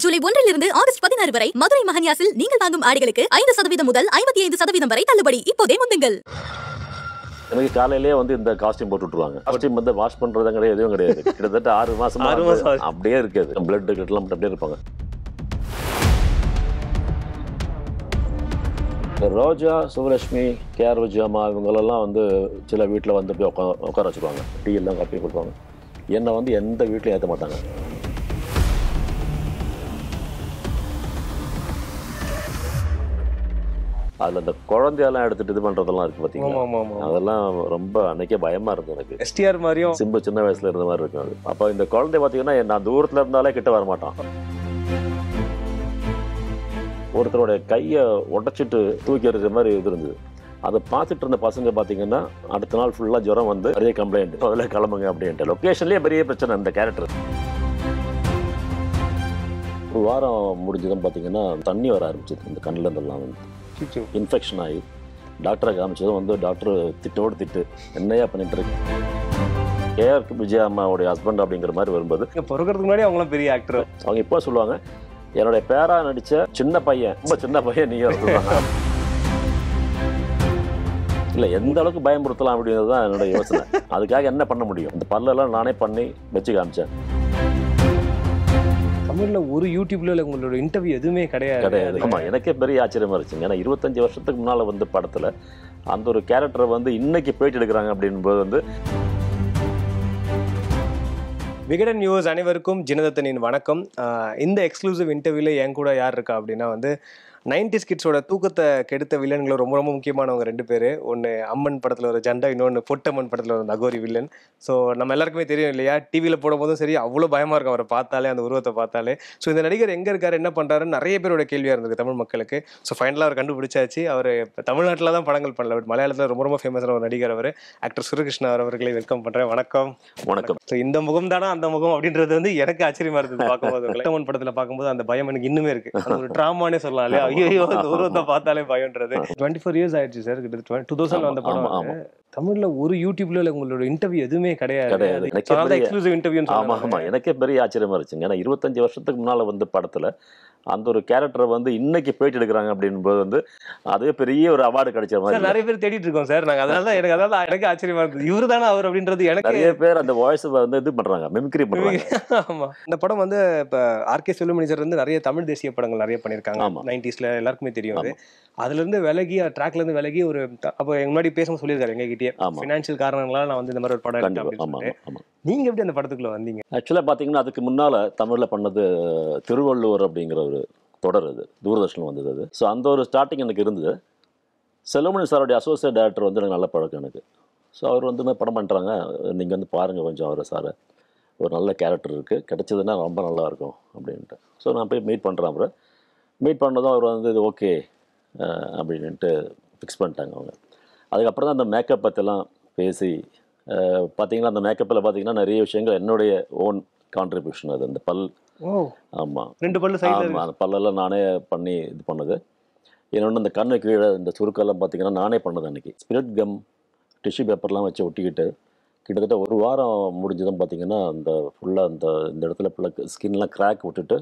July 1 August 16 வரை மதுரை மகன்யாசில் நீங்கள் வாங்கும் ஆடைகளுக்கு 5% முதல் 55% வரை தள்ளுபடி. இப்போதே முந்துங்கள். எனக்கு காலையிலேயே இந்த காஸ்டியூம் போட்டு விட்டுருவாங்க. காஸ்டியூம் வாஷ் பண்றது கிடையாது, எதுவும் கிடையாது. கிட்டத்தட்ட 6 மாசமா அப்படியே இருக்காது. பிளட் கிட்டலாம் அப்படியே இருப்பாங்க. ரோஜா, சுவலட்சுமி, கேஆர் விஜயம்மா இவங்களெல்லாம் சில வீட்டில் போய் உட்கார வச்சுருவாங்க. டீ எல்லாம் காப்பி கொடுப்பாங்க. என்னை எந்த வீட்லையும் ஏற்ற மாட்டாங்க. அதில் இந்த குழந்தையெல்லாம் எடுத்துட்டு இது பண்ணுறதெல்லாம் இருக்குது பார்த்தீங்களா? அதெல்லாம் ரொம்ப அன்னைக்கே பயமாக இருந்தது எனக்கு. எஸ்டிஆர் மாதிரியும் சிம்பு சின்ன வயசில் இருந்த மாதிரி இருக்கும் அது. அப்போ இந்த குழந்தை பார்த்தீங்கன்னா நான் தூரத்தில் இருந்தாலே கிட்ட வர மாட்டான். ஒருத்தரோட கையை உடச்சிட்டு தூக்கி எறிகிற மாதிரி இது இருந்தது. அதை பார்த்துட்டு இருந்த பசங்க பார்த்தீங்கன்னா அடுத்த நாள் ஃபுல்லாக ஜுரம் பெரிய கம்ப்ளைண்ட், அதில் கிளம்புங்க அப்படின்ட்டு. லொக்கேஷன்லேயே பெரிய பிரச்சனை இந்த கேரக்டர். ஒரு வாரம் முடிஞ்சதும் பார்த்தீங்கன்னா தண்ணி வர ஆரம்பிச்சது இந்த கண்ணில் இருந்தெல்லாம் இன்ஃபெக்ஷன் ஆகி டாக்டரை காமிச்சதும் டாக்டர் திட்டோடு திட்டு என்னையா பண்ணிட்டு இருக்கு. கேஆர் விஜயா அம்மாவுடைய ஹஸ்பண்ட் அப்படிங்கிற மாதிரி வரும்போது பிறக்கிறதுக்கு முன்னாடி அவங்களாம் பெரிய ஆக்டர். அவங்க இப்போ சொல்லுவாங்க, என்னுடைய பேரா நடிச்ச சின்ன பையன், ரொம்ப சின்ன பையன் நீங்க சொல்லுவாங்க. இல்லை எந்த அளவுக்கு பயமுறுத்தலாம் அப்படிங்கிறது தான் என்னோட யோசனை. அதுக்காக என்ன பண்ண முடியும்? இந்த பல்லெல்லாம் நானே பண்ணி வச்சு காமிச்சேன். தமிழ்ல ஒரு யூடியூப்ல உங்களோட இன்டர்வியூ எதுவுமே கிடையாது. ஆமா, எனக்கே பெரிய ஆச்சரியமா இருந்துச்சு. ஏன்னா 25 வருஷத்துக்கு முன்னால படத்துல அந்த ஒரு கேரக்டரை இன்னைக்கு போயிட்டு எடுக்கிறாங்க அப்படின்போது விகடன் நியூஸ் அனைவருக்கும் ஜினதத்தனின் வணக்கம். இந்த எக்ஸ்க்ளூசிவ் இன்டர்வியூல என் கூட யார் இருக்கா அப்படின்னா 90s கிட்ஸோட தூக்கத்தை கெடுத்த வில்லன்களை ரொம்ப ரொம்ப முக்கியமானவங்க 2 பேர். ஒன்று அம்மன் படத்தில் ஒரு ஜண்டா, இன்னொன்று பொட்டம்மன் படத்தில் ஒரு அகோரி வில்லன். ஸோ நம்ம எல்லாருக்குமே தெரியும் இல்லையா, டிவியில் போடும்போதும் சரி அவ்வளோ பயமாக இருக்கும் அவரை பார்த்தாலே, அந்த உருவத்தை பார்த்தாலே. ஸோ இந்த நடிகர் எங்கே இருக்காரு, என்ன பண்ணுறாருன்னு நிறைய பேரோட கேள்வியாக இருந்தது தமிழ் மக்களுக்கு. ஸோ ஃபைனலாக அவர் கண்டுபிடிச்சாச்சு. அவர் தமிழ்நாட்டில் தான் படங்கள் பண்ணல, பட் மலையாளத்தில் ரொம்ப ரொம்ப ஃபேமஸான ஒரு நடிகர் அவர். ஆக்டர் சுரகிருஷ்ணா அவர்களை வெல்கம் பண்ணுறேன். வணக்கம். வணக்கம். ஸோ இந்த முகம் தானா அந்த முகம் அப்படின்றது எனக்கு ஆச்சரியமா இருந்தது பார்க்கும்போது. பொட்டம்மன் படத்தில் பார்க்கும்போது அந்த பயம் எனக்கு இன்னுமே இருக்கு. ஒரு ட்ராமானே சொல்லலாம் இல்லையா? ஐயோ அந்த உருவத்தை பார்த்தாலே பயம்ன்றது. 24 இயர்ஸ் ஆயிடுச்சு சார். கிட்டத்தட்ட 2000 வந்த படம். தமிழ்ல ஒரு யூடியூப்ல உங்களோட இன்டர்வியூ எதுவுமே கிடையாது. Exclusive interview. ஆமா, எனக்கே பெரிய ஆச்சரியமா இருந்துச்சு. ஏன்னா 25 வருஷத்துக்கு முன்னால படத்துல அந்த ஒரு கேரக்டரை இன்னைக்கு போயிட்டு எடுக்கிறாங்க அப்படின்போது அதுவே பெரிய ஒரு அவார்டு கிடைச்ச மாதிரி. நிறைய பேர் தேடிட்டு இருக்கோம் சார் நாங்க. அதனால எனக்கு ஆச்சரியமா இருந்தது, இவரு தானே அவர் அப்படின்றது. எனக்கு நிறைய பேர் அந்த வாய்ஸ் இது பண்றாங்க, மிமிக்ரி பண்றாங்க. ஆமா, இந்த படம் இப்ப ஆர்கே செல்வமணி சார் நிறைய தமிழ் தேசிய படங்கள் நிறைய பண்ணிருக்காங்க 90ஸ்ல, எல்லாருக்குமே தெரியும் அது. அதுல இருந்து விலகி, ட்ராக்ல இருந்து விலகி ஒரு அப்ப முன்னாடி பேசும்போது சொல்லியிருக்காரு எங்க கிட்டே, ஃபினான்ஷியல் காரணங்களால நான் இந்த மாதிரி ஒரு படம் எடுத்தேன். நீங்க எப்படி அந்த படத்துக்குள்ள வந்தீங்க? ஆக்சுவலா பாத்தீங்கன்னா அதுக்கு முன்னால தமிழ்ல பண்ணது திருவள்ளுவர் அப்படிங்கிற ஒரு தொடர், அது தூர்தர்ஷன் வந்தது அது. ஸோ அந்த ஒரு ஸ்டார்டிங் எனக்கு இருந்தது. செல்வமணி சாரோடைய அசோசியேட் டைரக்டர் எனக்கு நல்ல பழக்கம் எனக்கு. ஸோ அவர் படம் பண்ணுறாங்க, நீங்கள் பாருங்கள் கொஞ்சம் அவர் சாரை, ஒரு நல்ல கேரக்டர் இருக்குது, கிடைச்சதுன்னா ரொம்ப நல்லா இருக்கும் அப்படின்ட்டு. ஸோ நான் போய் மீட் பண்ணுறேன். அப்புறம் மீட் பண்ணதும் அவர் இது ஓகே அப்படின்ட்டு ஃபிக்ஸ் பண்ணிட்டாங்க அவங்க. அதுக்கப்புறம் தான் அந்த மேக்கப் பற்றிலாம் பேசி பார்த்தீங்கன்னா அந்த மேக்கப்பில் பார்த்தீங்கன்னா நிறைய விஷயங்கள் என்னுடைய ஓன் கான்ட்ரிபியூஷன். அது அந்த பல், ஆமாம் 2 பல்லு சைடில் அந்த பல்லெல்லாம் நானே பண்ணி இது பண்ணது. இன்னொன்று அந்த கண்ணு கீழே இந்த சுருக்கெல்லாம் பார்த்தீங்கன்னா நானே பண்ணது. அன்றைக்கி ஸ்பிரிட் கம், டிஷ்யூ பேப்பர்லாம் வச்சு ஒட்டிக்கிட்டு கிட்டத்தட்ட ஒரு வாரம் முடிஞ்சதும் பார்த்தீங்கன்னா அந்த ஃபுல்லாக இந்த இடத்துல ஃபுல்லாக ஸ்கின்லாம் கிராக் விட்டுட்டு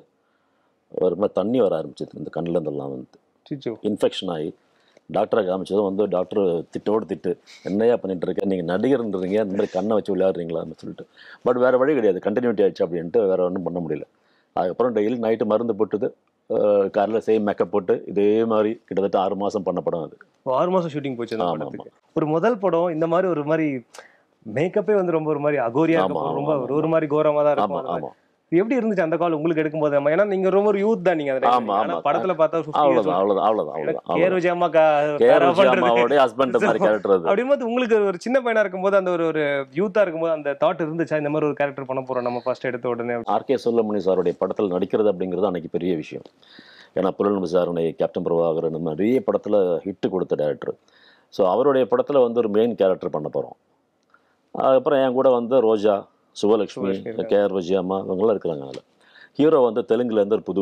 ஒரு மாதிரி தண்ணி வர ஆரம்பிச்சிது இந்த கண்ணில் இருந்தெல்லாம் இன்ஃபெக்ஷன் ஆகி டாக்டரை காமிச்சதும் டாக்டர் திட்டோடு திட்டு என்னையா பண்ணிட்டு இருக்கேன், நீங்கள் நடிகர்ன்றீங்க, இந்த மாதிரி கண்ணை வச்சு விளையாடுறீங்களான்னு சொல்லிட்டு. பட் வேறு வழி கிடையாது, கண்டினியூட்டி ஆயிடுச்சு அப்படின்ட்டு வேறு ஒன்றும் பண்ண முடியல. அதுக்கப்புறம் டெய்லி நைட்டு மருந்து போட்டுது, காலையில் சேம் மேக்கப் போட்டு இதே மாதிரி கிட்டத்தட்ட 6 மாதம் பண்ண படம் அது. 6 மாதம் ஷூட்டிங் போச்சு. ஒரு முதல் படம் இந்த மாதிரி ஒரு மாதிரி மேக்கப்பே ரொம்ப ஒரு மாதிரி அகோரியா இருக்கும், ரொம்ப ஒரு மாதிரி கோரமாக தான் இருக்கும். ஆமாம், எப்படி இருந்துச்சு அந்த கால் உங்களுக்கு எடுக்கும்போது? ஏன்னா நீங்க ரொம்ப ஒரு யூத் தான் நீங்க. படத்துல பார்த்தா அப்படிங்கும்போது உங்களுக்கு ஒரு சின்ன பையனா இருக்கும்போது, அந்த ஒரு யூத்தா இருக்கும்போது அந்த தாட் இருந்துச்சா, இந்த மாதிரி ஒரு கேரக்டர் பண்ண போறோம் நம்ம ஃபர்ஸ்ட் எடுத்த உடனே? ஆர்கே செல்வமணி சாருடைய படத்தில் நடிக்கிறது அப்படிங்கிறது அன்னைக்கு பெரிய விஷயம். ஏன்னா புலன் விசாரணை, கேப்டன் பிரபாகரன், இந்த நிறைய படத்துல ஹிட்டு கொடுத்த டேரக்டர். ஸோ அவருடைய படத்துல ஒரு மெயின் கேரக்டர் பண்ண போறோம். அதுக்கப்புறம் என் கூட ரோஜா, சுவலட்சுமி, கேஆர் விஜயம்மா இவங்கெல்லாம் இருக்கிறாங்க. அதில் ஹீரோ தெலுங்குலேருந்து ஒரு புது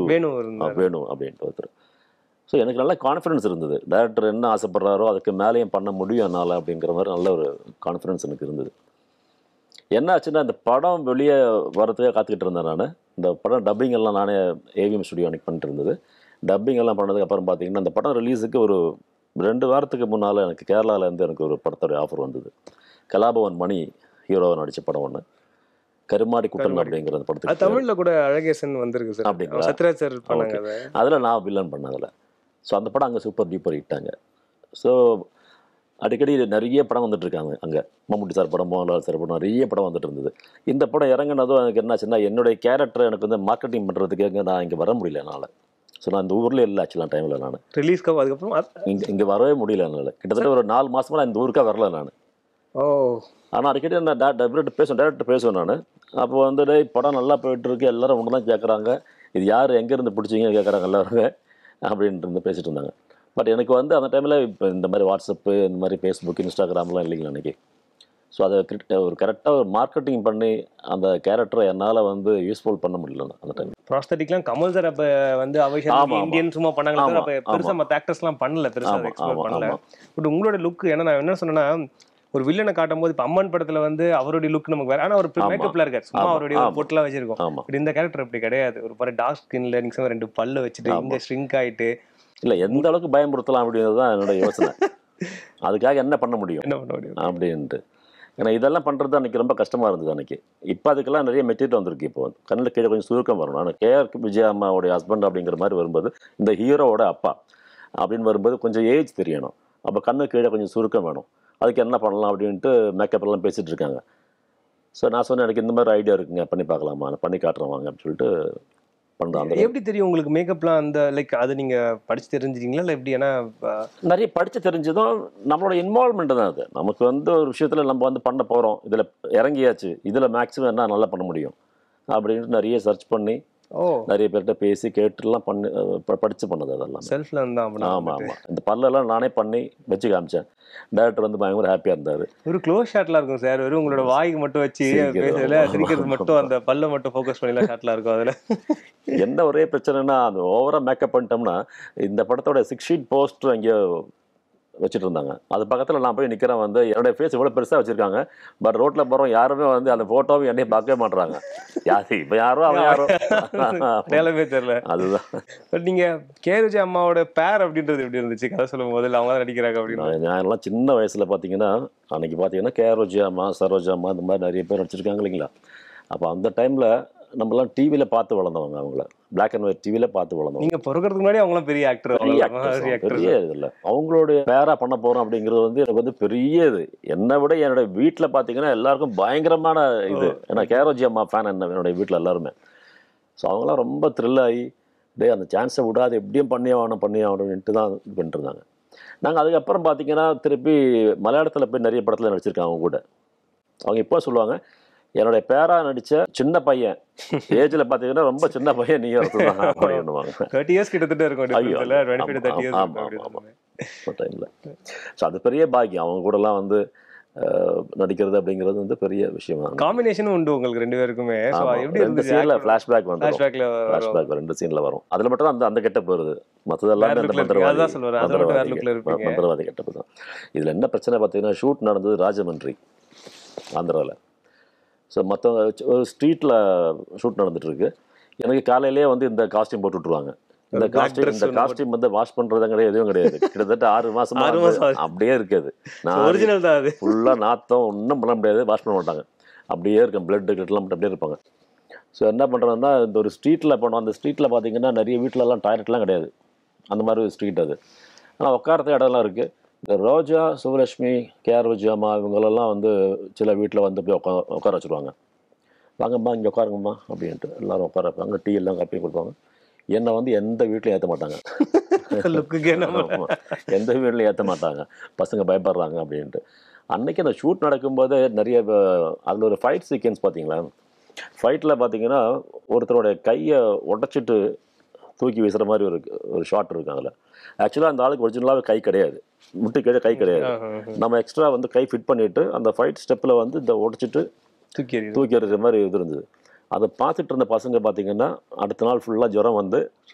வேணு அப்படின்ட்டு ஒருத்தர். ஸோ எனக்கு நல்ல கான்ஃபிடன்ஸ் இருந்தது, டைரக்டர் என்ன ஆசைப்படுறாரோ அதுக்கு மேலேயும் பண்ண முடியும் என்னால் அப்படிங்கிற மாதிரி நல்ல ஒரு கான்ஃபிடன்ஸ் எனக்கு இருந்தது. என்ன ஆச்சுன்னா இந்த படம் வெளியே வரதுக்காக காத்துக்கிட்டு இருந்தேன் நான். இந்த படம் டப்பிங் எல்லாம் நானே ஏவிஎம் ஸ்டுடியோ அன்றைக்கி பண்ணிட்டு இருந்தது. டப்பிங் எல்லாம் பண்ணதுக்கப்புறம் பார்த்தீங்கன்னா அந்த படம் ரிலீஸுக்கு ஒரு 2 வாரத்துக்கு முன்னால் எனக்கு கேரளாவிலேருந்து எனக்கு ஒரு படத்தோடைய ஆஃபர் வந்தது. கலாபவன் மணி ஹீரோவை நடித்த படம் ஒன்று, கருமாடி குட்டன் அப்படிங்கிற அந்த படத்துக்கு. தமிழ்ல கூட அழகேசன் வந்திருக்கு சார். அப்படிங்களா? சத்யராஜ் சார் பண்ணாங்க. அதில் நான் வில்லன் பண்ணேன் அதில். ஸோ அந்த படம் அங்கே சூப்பர் டூப்பர் ஹிட்டாங்க. ஸோ அடிக்கடி நிறைய படம் வந்துட்டு இருக்காங்க அங்கே. மம்முட்டி சார் படம், மோகன்லால் சார் படம், நிறைய படம் வந்துட்டு இருந்தது. இந்த படம் இறங்கினதும் எனக்கு என்னாச்சுன்னா என்னுடைய கேரக்டர் எனக்கு வந்து மார்க்கெட்டிங் பண்ணுறதுக்கு நான் இங்கே வர முடியல என்னால். ஸோ நான் இந்த ஊரில் இல்லை ஆக்சுவலாக டைமில் நான் ரிலீஸ்க்கு அதுக்கப்புறம் இங்கே வரவே முடியல என்னால். கிட்டத்தட்ட ஒரு 4 மாதமாக நான் இந்த ஊருக்காக வரல நான். ஓ. ஆனால் அடிக்கடி நான் டேரக்டர் பேசுவேன் நான். அப்போ வந்து படம் நல்லா போயிட்டு இருக்கு, எல்லாரும் ஒன்று தான் கேட்குறாங்க, இது யார் எங்கேருந்து பிடிச்சிங்க கேட்குறாங்க எல்லாருமே அப்படின்ட்டு இருந்து பேசிகிட்டு இருந்தாங்க. பட் எனக்கு வந்து அந்த டைமில் இப்போ இந்த மாதிரி வாட்ஸ்அப்பு, இந்த மாதிரி ஃபேஸ்புக், இன்ஸ்டாகிராம்லாம் இல்லைங்களா அன்றைக்கி. ஸோ அதை ஒரு கரெக்டாக ஒரு மார்க்கெட்டிங் பண்ணி அந்த கேரக்டரை என்னால் வந்து யூஸ்ஃபுல் பண்ண முடியல அந்த டைம். ப்ராஸ்தட்டிக்லாம் கமல் சார் அப்போ வந்து அவைஷன் இந்தியன் சும்மா பண்ணாங்க. அப்போ பெருசாக மற்ற ஆக்டர்ஸ்லாம் பண்ணல, பெருசாக எக்ஸ்ப்ளோர் பண்ணல. பட் உங்களோட லுக், ஏன்னா நான் என்ன சொன்னேன்னா, ஒரு வில்லனை காட்டும் போது இப்போ அம்மன் படத்துல வந்து அவருடைய லுக் நமக்கு வேற, ஆனால் ஒரு மேக்கப்ல இருக்காரு, சும்மா அவருடைய பொட்டெல்லாம் வச்சிருக்கோம். பட் இந்த கேரக்டர் அப்படி கிடையாது. ஒரு மாதிரி டார்க் ஸ்கின்ல நீங்க 2 பல்ல வச்சுட்டு இங்க ஷ்ரிங்க் ஆயிட்டு. இல்லை எந்த அளவுக்கு பயமுறுத்தலாம் அப்படின்றது தான் என்னோட யோசனை. அதுக்காக என்ன பண்ண முடியும் அப்படின்ட்டு. ஏன்னா இதெல்லாம் பண்ணுறது அன்றைக்கி ரொம்ப கஷ்டமாக இருந்தது அன்றைக்கி. இப்போ அதுக்கெல்லாம் நிறைய மெட்டீரியல் வந்திருக்கு. இப்போ கண்ணில் கீழே கொஞ்சம் சுருக்கம் வரணும். ஆனால் கேஆர் விஜயா அம்மாவுடைய ஹஸ்பண்ட் அப்படிங்கிற மாதிரி வரும்போது, இந்த ஹீரோவோட அப்பா அப்படின்னு வரும்போது கொஞ்சம் ஏஜ் தெரியணும். அப்போ கண்ணு கீழே கொஞ்சம் சுருக்கம் வேணும். அதுக்கு என்ன பண்ணலாம் அப்படின்ட்டு மேக்கப்லாம் பேசிகிட்டு இருக்காங்க. ஸோ நான் சொன்னேன், எனக்கு இந்த மாதிரி ஐடியா இருக்குங்க, பண்ணி பார்க்கலாமா, நான் பண்ணி காட்டுறேன் வாங்க அப்படின்னு சொல்லிட்டு பண்ணுறாங்க. எப்படி தெரியும் உங்களுக்கு மேக்கப்லாம்? அந்த லைக் அது நீங்கள் படித்து தெரிஞ்சிட்டீங்களா இல்லை எப்படி? ஏன்னா நிறைய படித்து தெரிஞ்சதும் நம்மளோட இன்வால்மெண்ட் தான் அது. நமக்கு வந்து ஒரு விஷயத்தில் நம்ம வந்து பண்ண போகிறோம், இதில் இறங்கியாச்சு, இதில் மேக்ஸிமம் என்ன நல்லா பண்ண முடியும் அப்படின்ட்டு நிறைய சர்ச் பண்ணி நிறைய பேர்கிட்ட பேசி கேட்டுலாம் பண்ணி படித்து பண்ணது அதெல்லாம் செல்ஃப்ல இருந்தா. ஆமாம் ஆமாம். இந்த பல்லெல்லாம் நானே பண்ணி வச்சு காமிச்சேன். டேரக்டர் வந்து பயங்கர ஹாப்பியாக இருந்தார். ஒரு க்ளோஸ் ஷாட்லாம் இருக்கும் சார், வெறும் உங்களோட வாய்க்கு மட்டும் வச்சு பேசல, சிரிக்கிறது மட்டும், அந்த பல்ல மட்டும் ஃபோக்கஸ் பண்ணிலாம் ஷாட்லாம் இருக்கும். அதில் என்ன ஒரே பிரச்சனைனா, அது ஓவராக மேக்கப் பண்ணிட்டோம்னா இந்த படத்தோட 6 ஷீட் போஸ்டர் அங்கேயோ வச்சுட்டு இருந்தாங்க. அது பக்கத்தில் நான் போய் நிற்கிறேன். வந்து என்னுடைய ஃபேஸ் இவ்வளோ பெருசாக வச்சுருக்காங்க. பட் ரோட்டில் போகிறோம் யாருமே வந்து அந்த ஃபோட்டோவும் என்னையும் பார்க்கவே மாட்டுறாங்க. யாரு இப்போ யாரோ அவன் யாரோ நிலமே தெரியல. அதுதான். பட் நீங்கள் கேஆர் அம்மாவோட பேர் அப்படின்றது எப்படி இருந்துச்சு? கதை சொல்லும் போது அவங்க தான் நடிக்கிறாங்க அப்படின்னு. நான் சின்ன வயசில் பார்த்தீங்கன்னா, அன்றைக்கி பார்த்தீங்கன்னா கேஆர் விஜயாம்மா, சரோஜாம்மா இந்த மாதிரி நிறைய பேர் நடிச்சிருக்காங்க இல்லைங்களா. அப்போ அந்த டைமில் நம்மளாம் டிவியில் பார்த்து வளர்ந்தவங்க. அவங்கள பிளாக் அண்ட் ஒயிட் டிவியில் பார்த்து வளர்ந்தவங்க. நீங்கள் பிறக்கிறதுக்கு முன்னாடி அவங்களாம் பெரிய ஆக்டர். பெரிய இதில் அவங்களுடைய பேரா பண்ண போகிறோம் அப்படிங்கிறது வந்து எனக்கு வந்து பெரிய இது. என்னை விட என்னோட வீட்டில் பார்த்தீங்கன்னா எல்லாருக்கும் பயங்கரமான இது. ஏன்னா கேரோஜி அம்மா ஃபேன் என்னுடைய வீட்டில் எல்லாருமே. ஸோ அவங்களாம் ரொம்ப த்ரில் ஆகி அந்த சான்ஸை விடாது எப்படியும் பண்ணியாகணும்னுட்டு தான் இது பண்ணிட்டு இருந்தாங்க. நாங்கள் அதுக்கப்புறம் பார்த்தீங்கன்னா திருப்பி மலையாளத்தில் போய் நிறைய படத்தில் நடிச்சிருக்காங்க. அவங்க கூட அவங்க இப்போ சொல்லுவாங்க, என்னுடைய பேரா நடித்த சின்ன பையன் ஏஜில் பார்த்தீங்கன்னா ரொம்ப சின்ன பையன் நீ ஒருத்தர் தான் அப்படின்னுவாங்க. 30 இயர்ஸ் கிட்டத்தட்ட இருக்கும் டைமில். ஸோ அது பெரிய பாக்கியம். அவங்க கூடலாம் வந்து நடிக்கிறது அப்படிங்கிறது வந்து பெரிய விஷயம். காம்பினேஷனும் உண்டு உங்களுக்கு 2 பேருக்குமே. எப்படி 2 சீனில் ஃப்ளாஷ்பேக் வந்து ஃப்ளாஷ்பேக் 2 சீனில் வரும். அதில் மட்டும் தான் அந்த கெட்டப் வருது. மற்றதெல்லாம் மந்திரவாதி கெட்டப்பு தான். இதில் என்ன பிரச்சனை பார்த்தீங்கன்னா, ஷூட் நடந்தது ராஜமன்றி, ஆந்திராவில். ஸோ மற்றவங்க ஒரு ஸ்ட்ரீட்டில் ஷூட் நடந்துகிட்ருக்கு. எனக்கு காலையிலேயே வந்து இந்த காஸ்டியூம் போட்டு விட்ருவாங்க. இந்த காஸ்டியூம் வந்து வாஷ் பண்ணுறதும் கிடையாது, எதுவும் கிடையாது. கிட்டத்தட்ட 6 மாதமா அப்படியே இருக்காது. நான் ஒரிஜினல் தான். அது ஃபுல்லாக நாத்தம், ஒன்றும் பண்ண முடியாது, வாஷ் பண்ண மாட்டாங்க. அப்படியே இருக்கும், பிளட்டு கிட்டலாம் மட்டும் அப்படியே இருப்பாங்க. ஸோ என்ன பண்ணுறதுன்னா, இந்த ஒரு ஸ்ட்ரீட்டில் போனோம். அந்த ஸ்ட்ரீட்டில் பார்த்தீங்கன்னா நிறைய வீட்டிலலாம் டாய்லெட்லாம் கிடையாது. அந்த மாதிரி ஒரு ஸ்ட்ரீட் அது. ஆனால் உட்காரத்துக்கு இடம்லாம் இருக்குது. இந்த ரோஜா, சுவலட்சுமி, கேஆர் விஜயாம்மா இவங்களெல்லாம் வந்து சில வீட்டில் வந்து போய் உட்கார வச்சுருவாங்க. வாங்கம்மா இங்கே உட்காருங்கம்மா அப்படின்ட்டு எல்லோரும் உட்கார வைப்பாங்க. டீ எல்லாம் காப்பி கொடுப்பாங்க. என்னை வந்து எந்த வீட்லையும் ஏற்ற மாட்டாங்க. எந்த வீட்லையும் ஏற்ற மாட்டாங்க, பசங்க பயப்படுறாங்க அப்படின்ட்டு. அன்றைக்கி அந்த ஷூட் நடக்கும்போது நிறைய அதில் ஒரு ஃபைட் சீக்வன்ஸ் பார்த்தீங்களா. ஃபைட்டில் பார்த்தீங்கன்னா ஒருத்தரோடைய கையை உடச்சிட்டு தூக்கி வீசுகிற மாதிரி ஒரு ஷாட் இருக்குது. அதில் ஆக்சுவலாக அந்த ஆளுக்கு ஒரிஜினலாகவே கை கிடையாது, முட்டு கீழே கை கிடையாது. நம்ம எக்ஸ்ட்ரா வந்து கை ஃபிட் பண்ணிவிட்டு அந்த ஃபைட் ஸ்டெப்பில் வந்து இந்த உடச்சிட்டு தூக்கி எறிகிற மாதிரி இது இருந்தது. அதை பார்த்துட்டு இருந்த பசங்க பார்த்தீங்கன்னா அடுத்த நாள் ஃபுல்லாக ஜுரம் வந்து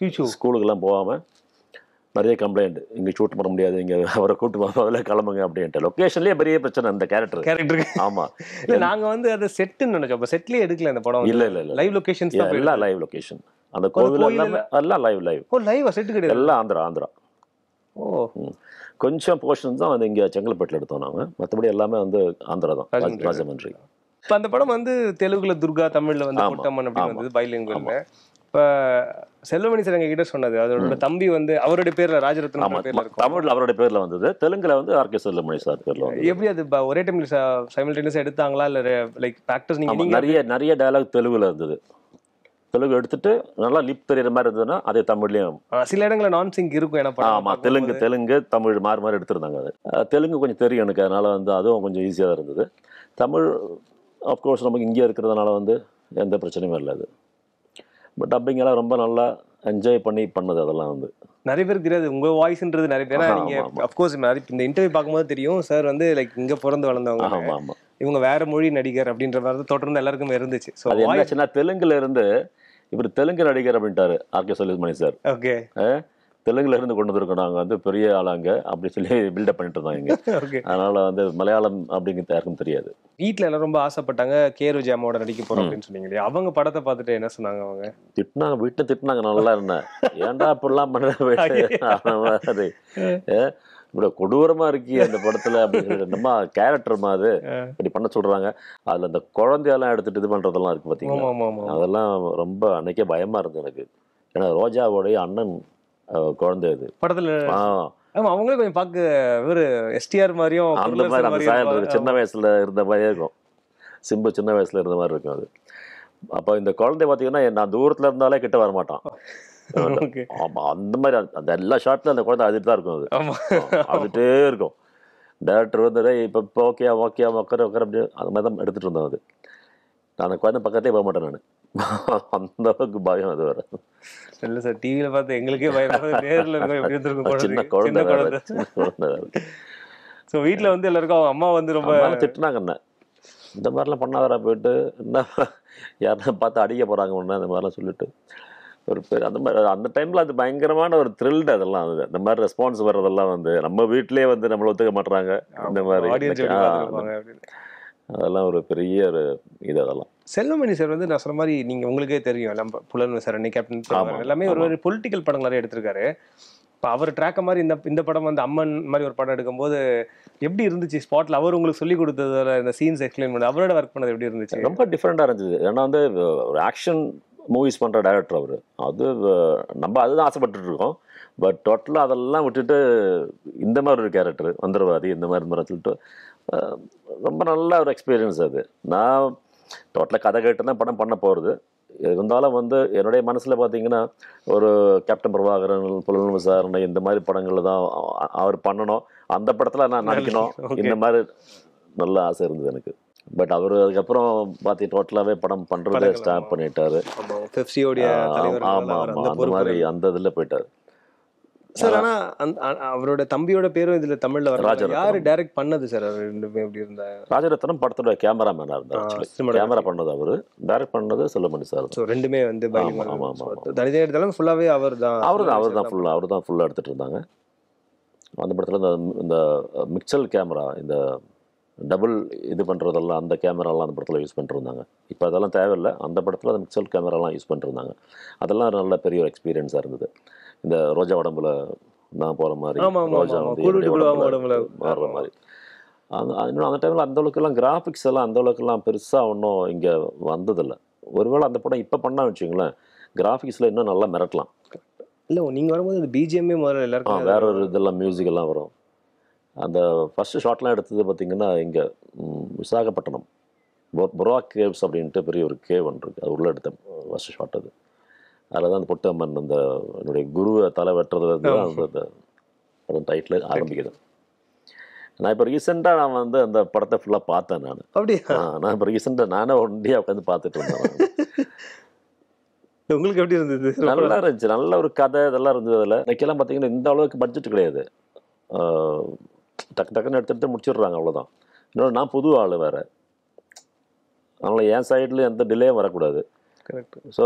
ஸ்கூலுக்கெல்லாம் போகாமல் நிறைய கம்ப்ளைண்ட், இங்கே ஷூட் பண்ண முடியாது, இங்கே அவரை கூட்டு முதல்ல கிளம்புங்க அப்படின்ட்டு. லொக்கேஷன்லேயே பெரிய பிரச்சனை அந்த கேரக்டருக்கு. ஆமாம். இல்லை நாங்கள் வந்து அதை செட்டுன்னு நினைச்சோம். அப்போ செட்லேயே எடுக்கல அந்த படம். இல்லை இல்லை இல்லை, லைவ் லொகேஷன்ஸ் தான். எல்லாம் லைவ் லொகேஷன். அந்த கோவில் எல்லாம் லைவ். ஓ லைவா? செட்டு கிடையாது எல்லாம் ஆந்திரா. ஓ கொஞ்சம் போர்ஷன்ஸ் தான் வந்து இங்கே செங்கல்பட்டில் எடுத்தோம் நாங்கள். மற்றபடி எல்லாமே வந்து ஆந்திரா தான், ராஜமன்றி. இப்போ அந்த படம் வந்து தெலுங்குல துர்கா, தமிழ்ல வந்து பொட்டம்மன் அப்படின்னு வந்தது பைலிங்குவல்ல. இப்போ செல்வமணி சார் எங்க கிட்ட சொன்னது அதோட தம்பி வந்து அவருடைய பேர்ல ராஜரத்னம் பேர்ல இருக்கும். தமிழ்ல அவருடைய பேர்ல வந்தது, தெலுங்குல வந்து ஆர்கே செல்வமணி சார் பேர்ல வந்து. எப்படி அது ஒரே டைம்ல சைமல்டேனியஸா எடுத்தாங்களா இல்ல லைக் ஆக்டர்ஸ் நீங்க? நிறைய டயலாக் தெலுங்குல இருந்தது. தெலுங்கு எடுத்துட்டு நல்லா லிப் தெரியுற மாதிரி இருந்ததுன்னா அதே தமிழ்லயும் சில இடங்கள்ல நான் சிங்க் இருக்கும். ஏன்னா ஆமா, தெலுங்கு தமிழ் மாறி எடுத்திருந்தாங்க. அது தெலுங்கு கொஞ்சம் தெரியும் எனக்கு, அதனால வந்து அதுவும் கொஞ்சம் ஈஸியாக தான் இருந்தது. தமிழ் ஆஃப்கோர்ஸ் நமக்கு இங்கே இருக்கிறதுனால வந்து எந்த பிரச்சனையும் இல்லை. அது பட் டப்பிங் எல்லாம் ரொம்ப நல்லா என்ஜாய் பண்ணது. அதெல்லாம் வந்து நிறைய பேருக்கு தெரியாது உங்க வாய்ஸ்ன்றது. நிறைய பேர் நீங்க அஃப்கோர்ஸ் இந்த இன்டர்வியூ பார்க்கும்போது தெரியும் சார் வந்து லைக் இங்க பிறந்து வளர்ந்தவங்க. ஆமா, இவங்க வேற மொழி நடிகர் அப்படின்ற மாதிரி தொடர்ந்து எல்லாருக்குமே இருந்துச்சு. அது என்னாச்சுன்னா தெலுங்குல இருந்து இவர் தெலுங்கு நடிகர் அப்படின்ட்டாரு ஆர்கே செல்வமணி சார். ஓகே, தெலுங்குல இருந்து கொண்டு வந்திருக்கோம் நாங்கள் வந்து பெரிய ஆளாங்க அப்படி சொல்லி பில்டப் பண்ணிட்டு இருந்தாங்க. அதனால வந்து மலையாளம் அப்படிங்கிறது யாருக்கும் தெரியாது. வீட்டில் எல்லாம் ரொம்ப ஆசைப்பட்டாங்க கே ரோஜி அம்மாவோட நடிக்க போறோம் அப்படின்னு சொன்னீங்க. அவங்க படத்தை பார்த்துட்டு என்ன சொன்னாங்க? அவங்க திட்டினாங்க, வீட்டில் திட்டினாங்க. நல்லா இருந்தேன், ஏன்டா இப்படிலாம் பண்ணுறது, இப்படி கொடூரமா இருக்கி அந்த படத்துல அப்படின்னு சொல்லி நம்ம கேரக்டர்மா அது இப்படி பண்ண சொல்றாங்க. அதுல அந்த குழந்தையெல்லாம் எடுத்துட்டு இது பண்றதெல்லாம் இருக்கு பாத்தீங்களா, அதெல்லாம் ரொம்ப அன்னைக்கே பயமா இருந்தது எனக்கு. ஏன்னா ரோஜாவோடைய அண்ணன் குழந்தை இது படத்துல. அவங்களே கொஞ்சம் பார்க்க ஒரு எஸ்டிஆர் மாதிரியும் அந்த மாதிரி அந்த சாயல் இருக்கு. சின்ன வயசுல இருந்த மாதிரியே இருக்கும். சிம்பு சின்ன வயசுல இருந்த மாதிரி இருக்கும் அது. அப்போ இந்த குழந்தை பார்த்தீங்கன்னா நான் தூரத்துல இருந்தாலே கிட்ட வர மாட்டான். ஆமா, அந்த மாதிரி அந்த எல்லா ஷாட்ல அந்த குழந்தை அழுதுட்டு தான் இருக்கும். அது அழுதுட்டே இருக்கும். டேரக்டர் வந்து இப்போ ஓகே உட்கார அப்படி அந்த மாதிரி தான் எடுத்துட்டு இருந்தோம். அது நான் அந்த குழந்தை பக்கத்தே போக மாட்டேன் நான். அந்த அளவுக்கு பயம். அது வேற இல்லை சார், டிவியில பார்த்து எங்களுக்கே பயம். சின்ன குழந்தை. ஸோ வீட்டில் வந்து எல்லாருக்கும் அவங்க அம்மா வந்து ரொம்ப திட்டினாங்க, என்ன இந்த மாதிரிலாம் பண்ணாதரா, போயிட்டு என்ன யாருன்னா பார்த்து அடிக்க போறாங்க ஒன்று அந்த மாதிரிலாம் சொல்லிட்டு ஒரு பேர். அந்த மாதிரி அந்த டைம்ல அது பயங்கரமான ஒரு த்ரில்டு. அதெல்லாம் அது அந்த மாதிரி ரெஸ்பான்ஸ் வர்றதெல்லாம் வந்து நம்ம வீட்லயே வந்து நம்மளை ஒத்துக்க மாட்டாங்க. இந்த மாதிரி அதெல்லாம் ஒரு பெரிய ஒரு இது. அதெல்லாம் செல்வமணி சார் வந்து நான் சொன்ன மாதிரி நீங்க உங்களுக்கே தெரியும் எல்லாம் புலன் விசாரணை, கேப்டன் எல்லாமே ஒரு பொலிட்டிக்கல் படம் நிறைய எடுத்திருக்காரு. இப்போ அவர் ட்ராக்க மாதிரி இந்த படம் வந்து அம்மன் மாதிரி ஒரு படம் எடுக்கும்போது எப்படி இருந்துச்சு? ஸ்பாட்ல அவர் உங்களுக்கு சொல்லி கொடுத்ததுல இந்த சீன்ஸ் எக்ஸ்பிளைன் பண்ணி அவரோட ஒர்க் பண்ணது எப்படி இருந்துச்சு? ரொம்ப டிஃப்ரெண்டா இருந்துச்சு. ஏன்னா வந்து ஒரு ஆக்ஷன் மூவிஸ் பண்ற டைரக்டர் அவர். அது நம்ம அதுதான் ஆசைப்பட்டு இருக்கோம். பட் டோட்டலாக அதெல்லாம் விட்டுட்டு இந்த மாதிரி ஒரு கேரக்டர் மந்திரவாதி இந்த மாதிரி சொல்லிட்டு ரொம்ப நல்ல ஒரு எக்ஸ்பீரியன்ஸ் அது. நான் டோட்டலாக கதை கேட்டு தான் படம் பண்ண போகிறது. இருந்தாலும் வந்து என்னுடைய மனசில் பார்த்தீங்கன்னா ஒரு கேப்டன் பிரபாகரன், புலன் விசாரணை இந்த மாதிரி படங்களில் தான் அவர் பண்ணணும். அந்த படத்தில் நான் நடிக்கணும், இந்த மாதிரி நல்ல ஆசை இருந்தது எனக்கு. பட் அவர் அதுக்கப்புறம் பார்த்து டோட்டலாகவே படம் பண்ணுறதே ஸ்டார்ட் பண்ணிட்டாரு. ஆமாம், அந்த மாதிரி அந்த இதில் போயிட்டார் சார். ஆனால் அவரோட தம்பியோட பேரும் இதில் தமிழில் வர யார் டைரக்ட் பண்ணது சார்? அவர் ரெண்டுமே எப்படி இருந்தார்? ராஜரத்னம் படத்தோட கேமராமேனாக இருந்தார். கேமரா பண்ணது அவர், டைரக்ட் பண்ணது செல்வமணி சார். ஸோ ரெண்டுமே வந்து தனியாக எடுத்தாலும் ஃபுல்லாகவே அவர் தான் ஃபுல்லாக எடுத்துகிட்டு இருந்தாங்க. அந்த படத்தில் இந்த மிக்சல் கேமரா, இந்த டபுள் இது பண்ணுறதெல்லாம் அந்த கேமராலாம் அந்த படத்தில் யூஸ் பண்ணிருந்தாங்க. இப்போ அதெல்லாம் தேவையில்லை. அந்த படத்தில் அந்த மிக்சல் கேமராலாம் யூஸ் பண்ணிருந்தாங்க. அதெல்லாம் நல்ல பெரிய ஒரு எக்ஸ்பீரியன்ஸாக இருந்தது. இந்த ரோஜா உடம்புல நான் போகிற மாதிரி, ரோஜா வந்து மாறுற மாதிரி. அந்த டைமில் அந்த அளவுக்குலாம் கிராஃபிக்ஸ் எல்லாம் அந்த அளவுக்குலாம் பெருசாக ஒன்றும் இங்கே வந்ததில்லை. ஒருவேளை அந்த படம் இப்போ பண்ணால் வச்சுங்களேன், கிராஃபிக்ஸில் இன்னும் நல்லா மிரட்டலாம். இல்லை நீங்கள் வரும்போது அந்த பிஜிஎம்ஏ முதல்ல எல்லாருக்கும் வேற ஒரு இதெல்லாம் மியூசிக் எல்லாம் வரும். அந்த ஃபஸ்ட்டு ஷாட்லாம் எடுத்தது பார்த்திங்கன்னா இங்கே விசாகப்பட்டினம் புரா கேவ்ஸ் அப்படின்ட்டு பெரிய ஒரு கேவ் ஒன்று இருக்குது. அது உள்ளே எடுத்த ஃபஸ்ட்டு ஷாட் அது. அதில் தான் அந்த பொட்டம்மன் அந்த என்னுடைய குருவை தலை வெட்டுறது அந்த டைட்டில் ஆரம்பிக்குது. நான் இப்போ ரீசெண்டாக நான் வந்து அந்த படத்தை ஃபுல்லாக பார்த்தேன். நான் இப்போ ரீசெண்டாக நானே ஒண்டியாக உட்காந்து பார்த்துட்டு இருந்தேன். உங்களுக்கு எப்படி இருந்தது? நல்லா இருந்துச்சு. நல்ல ஒரு கதை இதெல்லாம் இருந்தது. அதில் இன்னைக்கெல்லாம் பார்த்தீங்கன்னா இந்த அளவுக்கு பட்ஜெட் கிடையாது. டக்குன்னு எடுத்துகிட்டு முடிச்சிடுறாங்க, அவ்வளோதான். இன்னொன்று நான் புது ஆள் வேறு, அதனால் என் சைடில் எந்த டிலேயும் வரக்கூடாது. கரெக்ட். ஸோ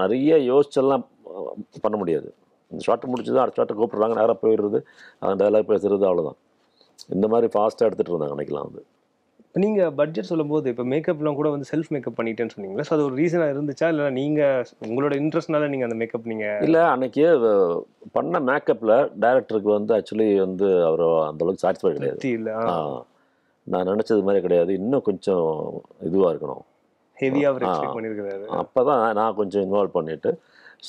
நிறைய யோசிச்செல்லாம் பண்ண முடியாது. இந்த ஷார்ட் முடிச்சு தான் அடுத்த ஷார்ட்டை கூப்பிட்றாங்க, நேராக போயிடுறது, அந்த டைலாக் பேசுகிறது, அவ்வளோதான். இந்த மாதிரி ஃபாஸ்ட்டாக எடுத்துகிட்டு இருந்தாங்க அன்றைக்கெலாம் வந்து. இப்போ நீங்கள் பட்ஜெட் சொல்லும்போது இப்போ மேக்கப்லாம் கூட வந்து செல்ஃப் மேக்கப் பண்ணிட்டேன்னு சொன்னீங்களா? ஸோ அது ஒரு ரீசனாக இருந்துச்சா, இல்லை நீங்கள் உங்களோட இன்ட்ரெஸ்ட்னால நீங்கள் அந்த மேக்கப் நீங்கள்? இல்லை, அன்றைக்கி பண்ண மேக்கப்பில் டைரக்டருக்கு வந்து ஆக்சுவலி வந்து அவர் அந்தளவுக்கு சாட்டிஸ்ஃபை கிடையாது. இல்லை, நான் நினச்சது மாதிரி கிடையாது, இன்னும் கொஞ்சம் இதுவாக இருக்கணும், ஹெவியாக அவர் எக்ஸ்பெக்ட் பண்ணியிருக்கிறாரு. அப்போ தான் நான் கொஞ்சம் இன்வால்வ் பண்ணிவிட்டு,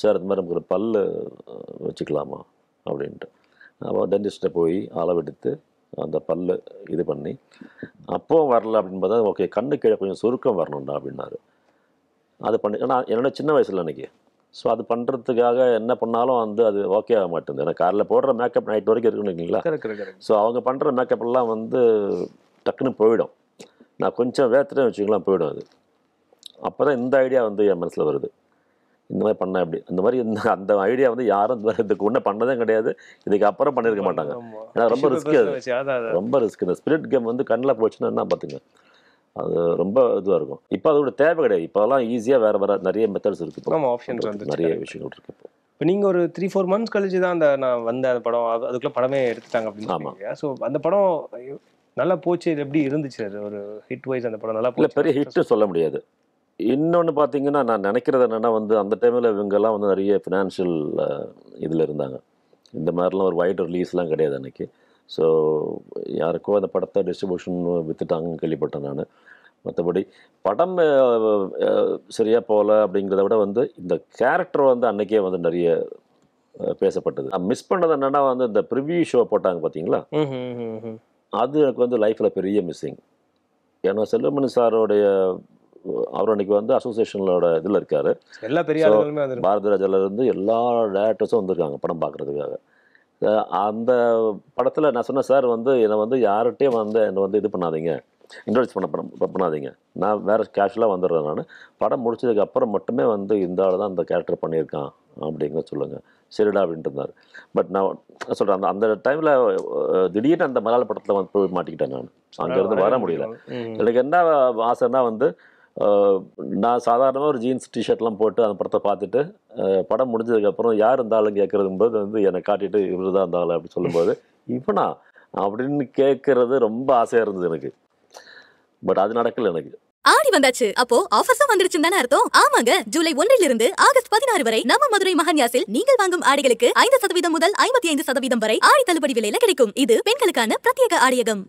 சார் இந்த மாதிரி நமக்கு ஒரு பல்லு வச்சுக்கலாமா அப்படின்ட்டு அப்போ டென்டிஸ்ட்டை போய் அளவெடுத்து அந்த பல்லு இது பண்ணி, அப்போவும் வரல அப்படின்னு பார்த்தா, ஓகே கண்ணு கீழே கொஞ்சம் சுருக்கம் வரணும்டா அப்படின்னாரு. அது பண்ணி, ஆனால் என்னோட சின்ன வயசில் அன்றைக்கி, ஸோ அது பண்ணுறதுக்காக என்ன பண்ணாலும் வந்து அது ஓகே ஆக மாட்டேங்குது. ஏன்னா காரில் போடுற மேக்கப் நைட் வரைக்கும் இருக்குன்னு இல்லைங்களா. ஸோ அவங்க பண்ணுற மேக்கப்லாம் வந்து டக்குன்னு போயிடும். நான் கொஞ்சம் வேர்த்துட்டேன்னு வச்சுக்கலாம், போயிடும் அது. அப்போ தான் இந்த ஐடியா வந்து என் மனசில் வருது, இந்த மாதிரி பண்ண எப்படி அந்த மாதிரி அந்த ஐடியா வந்து யாரும் இந்த மாதிரி இதுக்கு ஒன்றும் பண்ணதே கிடையாது, இதுக்கு அப்புறம் பண்ணியிருக்க மாட்டாங்க. ஏன்னா ரொம்ப ரிஸ்க்கு, அது ரொம்ப ரிஸ்க். இந்த ஸ்பிரிட் கேம் வந்து கண்ணில் போச்சுன்னா என்ன பார்த்துங்க, அது ரொம்ப இதுவாக இருக்கும். இப்போ அதோட தேவை கிடையாது, இப்போலாம் ஈஸியாக வேறு நிறைய மெத்தட்ஸ் இருக்குது, ஆப்ஷன்ஸ் வந்து நிறைய விஷயங்கள் இருக்குது. இப்போ நீங்கள் ஒரு 3-4 months கழிச்சு தான் நான் வந்த அந்த படம், அதுக்குள்ளே படமே எடுத்துட்டாங்க அப்படின்னு. ஆமாம். ஸோ அந்த படம் நல்லா போச்சு, இது எப்படி இருந்துச்சு? அது ஒரு ஹிட் வைஸ் அந்த படம் நல்லா போச்சு? இல்லை, பெரிய ஹிட்டு சொல்ல முடியாது. இன்னொன்று பார்த்தீங்கன்னா, நான் நினைக்கிறது என்னென்னா வந்து அந்த டைமில் இவங்கெல்லாம் வந்து நிறைய ஃபினான்ஷியல் இதில் இருந்தாங்க. இந்த மாதிரிலாம் ஒரு வைட் ரிலீஸ்லாம் கிடையாது அன்றைக்கி. ஸோ யாருக்கோ அந்த படத்தை டிஸ்ட்ரிபியூஷன் விற்றுட்டாங்கன்னு கேள்விப்பட்டேன் நான். மற்றபடி படம் சரியாக போகல அப்படிங்கிறத விட வந்து இந்த கேரக்டர் வந்து அன்றைக்கே வந்து நிறைய பேசப்பட்டது. நான் மிஸ் பண்ணது என்னென்னா வந்து இந்த ப்ரிவியூ ஷோ போட்டாங்க பார்த்தீங்களா, அது எனக்கு வந்து லைஃப்பில் பெரிய மிஸ்ஸிங். ஏன்னா செல்வமணி சாரோடைய அவர் அன்றைக்கி வந்து அசோசியேஷனோட இதில் இருக்கார், எல்லா பெரிய பாரதிராஜாலேருந்து எல்லா டேரக்டர்ஸும் வந்திருக்காங்க படம் பார்க்குறதுக்காக. அந்த படத்தில் நான் சொன்னேன், சார் வந்து என்னை வந்து யார்கிட்டையும் வந்து என்னை வந்து இது பண்ணாதீங்க, இன்ட்ரோடியூஸ் பண்ணாதீங்க, நான் வேறு கேஷுவலாக வந்துடுறேன், நான் படம் முடிச்சதுக்கு அப்புறம் மட்டுமே வந்து இந்த ஆள் தான் அந்த கேரக்டர் பண்ணியிருக்கான் அப்படிங்கிற சொல்லுங்கள், சரிடா அப்படின்ட்டு இருந்தார். பட் நான் சொல்கிறேன், அந்த டைமில் திடீர்னு அந்த மலையாள படத்தில் வந்து போய் மாட்டிக்கிட்டேன். நான் அங்கேருந்து வர முடியல. எனக்கு என்ன ஆசைன்னா வந்து, நான் சாதாரணமாக ஒரு ஜீன்ஸ் டிஷர்ட்லாம் போட்டு அந்த படத்தை பார்த்துட்டு படம் முடிஞ்சதுக்கப்புறம் யார் இருந்தாலும் கேட்குறதும்போது வந்து என்னை காட்டிட்டு இவர் தான் இருந்தாலும் அப்படி சொல்லும்போது இவனா அப்படின்னு கேட்கறது ரொம்ப ஆசையாக இருந்தது எனக்கு. பட் அது நடக்கல எனக்கு. ஆடி வந்தாச்சு, அப்போ ஆஃபர்ஸும் வந்துருச்சுன்னு தானே அர்த்தம்? ஆமாங்க, ஜூலை 1 ஆகஸ்ட் 16 வரை நம்ம மதுரை மஹன்யாஸில் நீங்கள் வாங்கும் ஆடைகளுக்கு 5% முதல் 55% வரை ஆடி தள்ளுபடி விலையில கிடைக்கும். இது பெண்களுக்கான பிரத்யேக ஆடியகம்.